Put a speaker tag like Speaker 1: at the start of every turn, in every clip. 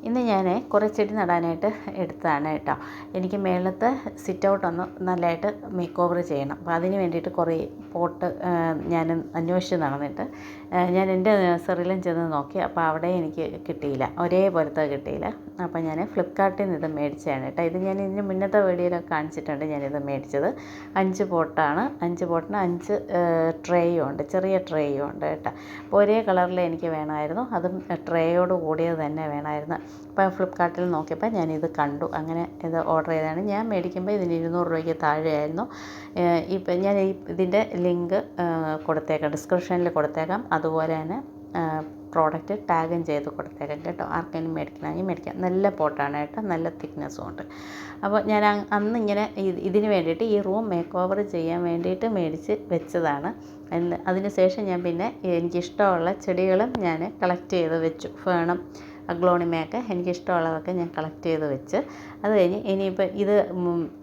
Speaker 1: ഇന്ന് ഞാൻ കുറേ ചെടി നടാനായിട്ട് എടുത്തതാണ് കേട്ടോ. എനിക്ക് മേളത്തെ സിറ്റ് ഔട്ട് ഒന്ന് നല്ലതായിട്ട് മേക്ക് ഓവർ ചെയ്യണം. അപ്പോൾ അതിന് വേണ്ടിയിട്ട് കുറേ പോട്ട് ഞാൻ അന്വേഷിച്ച് നടന്നിട്ട് ഞാൻ എൻ്റെ നഴ്സറിയിലും ചെന്ന് നോക്കി. അപ്പോൾ അവിടെ എനിക്ക് കിട്ടിയില്ല, ഒരേപോലത്തെ കിട്ടിയില്ല. അപ്പോൾ ഞാൻ ഫ്ലിപ്കാർട്ടിൽ നിന്ന് ഇത് മേടിച്ചതാണ് കേട്ടോ. ഇത് ഞാൻ ഇതിന് മുന്നത്തെ വീഡിയോയിലൊക്കെ കാണിച്ചിട്ടുണ്ട്. ഞാനിത് മേടിച്ചത് 5 പോട്ടാണ്. 5 പോട്ടിന് 5 ട്രേയും ഉണ്ട്, ചെറിയ ട്രേയും ഉണ്ട് കേട്ടോ. അപ്പോൾ ഒരേ കളറിൽ എനിക്ക് വേണമായിരുന്നു, അതും ട്രേയോട് കൂടിയത് തന്നെ വേണമായിരുന്നു. അപ്പോൾ ഫ്ലിപ്കാർട്ടിൽ നോക്കിയപ്പോൾ ഞാനിത് കണ്ടു, അങ്ങനെ ഇത് ഓർഡർ ചെയ്തതാണ്. ഞാൻ മേടിക്കുമ്പോൾ ഇതിന് 200 രൂപയ്ക്ക് താഴെയായിരുന്നു. ഇപ്പം ഞാൻ ഇതിൻ്റെ ലിങ്ക് കൊടുത്തേക്കാം, ഡിസ്ക്രിപ്ഷനിൽ കൊടുത്തേക്കാം. അതുപോലെ തന്നെ പ്രോഡക്റ്റ് ടാഗും ചെയ്ത് കൊടുത്തേക്കാം കേട്ടോ. ആർക്കെങ്കിലും മേടിക്കണമെങ്കിൽ മേടിക്കാം. നല്ല പോട്ടാണ് കേട്ടോ, നല്ല തിക്നെസ്സും ഉണ്ട്. അപ്പോൾ ഞാൻ അന്ന് ഇങ്ങനെ ഇതിന് വേണ്ടിയിട്ട് ഈ റൂം മേക്ക് ഓവർ ചെയ്യാൻ വേണ്ടിയിട്ട് മേടിച്ച് വെച്ചതാണ്. അതിന് ശേഷം ഞാൻ പിന്നെ എനിക്കിഷ്ടമുള്ള ചെടികളും ഞാൻ കളക്ട് ചെയ്ത് വെച്ചു. ഫേണും അഗ്ലോണിമയൊക്കെ എനിക്കിഷ്ടമുള്ളതൊക്കെ ഞാൻ കളക്ട് ചെയ്ത് വെച്ച്, അത് കഴിഞ്ഞ് ഇനിയിപ്പോൾ ഇത്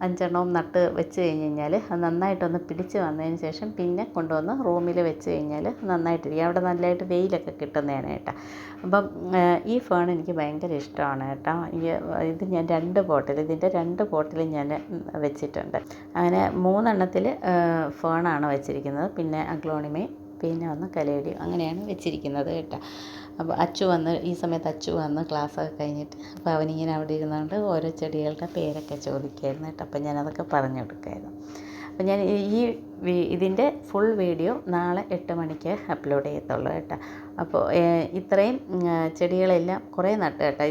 Speaker 1: 5 എണ്ണവും നട്ട് വെച്ച് കഴിഞ്ഞാൽ അത് നന്നായിട്ടൊന്ന് പിടിച്ച് വന്നതിന് ശേഷം പിന്നെ കൊണ്ടുവന്ന് റൂമിൽ വെച്ച് കഴിഞ്ഞാൽ നന്നായിട്ടിരിക്കും. അവിടെ നല്ലതായിട്ട് വെയിലൊക്കെ കിട്ടുന്നതാണ് കേട്ടോ. അപ്പം ഈ ഫേൺ എനിക്ക് ഭയങ്കര ഇഷ്ടമാണ് കേട്ടോ. ഇത് ഞാൻ 2 ബോട്ടിൽ, ഇതിൻ്റെ 2 ബോട്ടിൽ ഞാൻ വെച്ചിട്ടുണ്ട്. അങ്ങനെ 3 എണ്ണത്തിൽ ഫേണാണ് വെച്ചിരിക്കുന്നത്, പിന്നെ അഗ്ലോണിമയും പിന്നെ ഒന്ന് കലേഡിയും, അങ്ങനെയാണ് വെച്ചിരിക്കുന്നത് കേട്ടോ. അപ്പോൾ ഈ സമയത്ത് അച്ചു വന്ന് ക്ലാസ്സൊക്കെ കഴിഞ്ഞിട്ട് അപ്പോൾ അവനിങ്ങനെ അവിടെ ഇരുന്നുകൊണ്ട് ഓരോ ചെടികളുടെ പേരൊക്കെ ചോദിക്കുമായിരുന്നു കേട്ടോ. അപ്പോൾ ഞാനതൊക്കെ പറഞ്ഞു കൊടുക്കുമായിരുന്നു. അപ്പോൾ ഞാൻ ഇതിൻ്റെ ഫുൾ വീഡിയോ നാളെ 8 മണിക്ക് അപ്ലോഡ് ചെയ്യത്തുള്ളൂ കേട്ടോ. അപ്പോൾ ഇത്രയും ചെടികളെല്ലാം കുറേ നട്ട് കേട്ടോ.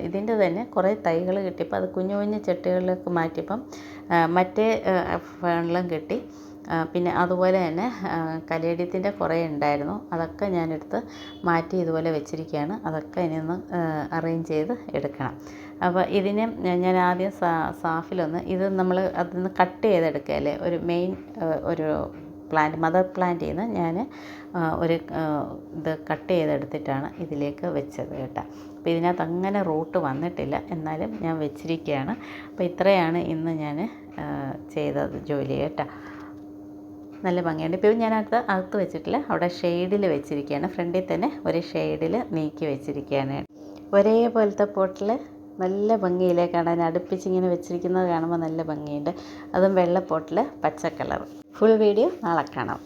Speaker 1: ഇതിൻ്റെ തന്നെ കുറേ തൈകൾ കിട്ടിയപ്പോൾ അത് കുഞ്ഞു കുഞ്ഞു ചട്ടികളിലേക്ക് മാറ്റിയപ്പം മറ്റേ ഫേണിലും കിട്ടി. പിന്നെ അതുപോലെ തന്നെ കലേഡിയത്തിൻ്റെ കുറേ ഉണ്ടായിരുന്നു, അതൊക്കെ ഞാനെടുത്ത് മാറ്റി ഇതുപോലെ വെച്ചിരിക്കുകയാണ്. അതൊക്കെ ഇനിയൊന്ന് അറേഞ്ച് ചെയ്ത് എടുക്കണം. അപ്പോൾ ഇതിന് ഞാൻ ആദ്യം സാഫിലൊന്ന് ഇത് നമ്മൾ അതിന്ന് കട്ട് ചെയ്തെടുക്കുകയല്ലേ, ഒരു മെയിൻ ഒരു പ്ലാന്റ്, മദർ പ്ലാന്റിൽ നിന്ന് ഞാൻ ഒരു ഇത് കട്ട് ചെയ്തെടുത്തിട്ടാണ് ഇതിലേക്ക് വെച്ചത് കേട്ടോ. അപ്പോൾ ഇതിനകത്ത് അങ്ങനെ റൂട്ട് വന്നിട്ടില്ല, എന്നാലും ഞാൻ വെച്ചിരിക്കുകയാണ്. അപ്പോൾ ഇത്രയാണ് ഇന്ന് ഞാൻ ചെയ്തത് ജോലി കേട്ടോ. നല്ല ഭംഗിയുണ്ട്. ഇപ്പോൾ ഞാൻ അകത്ത് വെച്ചിട്ടില്ല, അവിടെ ഷെയ്ഡിൽ വെച്ചിരിക്കുകയാണ്. ഫ്രണ്ടിൽ തന്നെ ഒരു ഷെയ്ഡിൽ നീക്കി വെച്ചിരിക്കുകയാണ്. ഒരേപോലത്തെ പോട്ടിൽ നല്ല ഭംഗിയിലേ കാണാൻ, അടുപ്പിച്ചിങ്ങനെ വെച്ചിരിക്കുന്നത് കാണുമ്പോൾ നല്ല ഭംഗിയുണ്ട്. അതും വെള്ള പോട്ടിൽ പച്ച കളർ. ഫുൾ വീഡിയോ നാളെ കാണാം.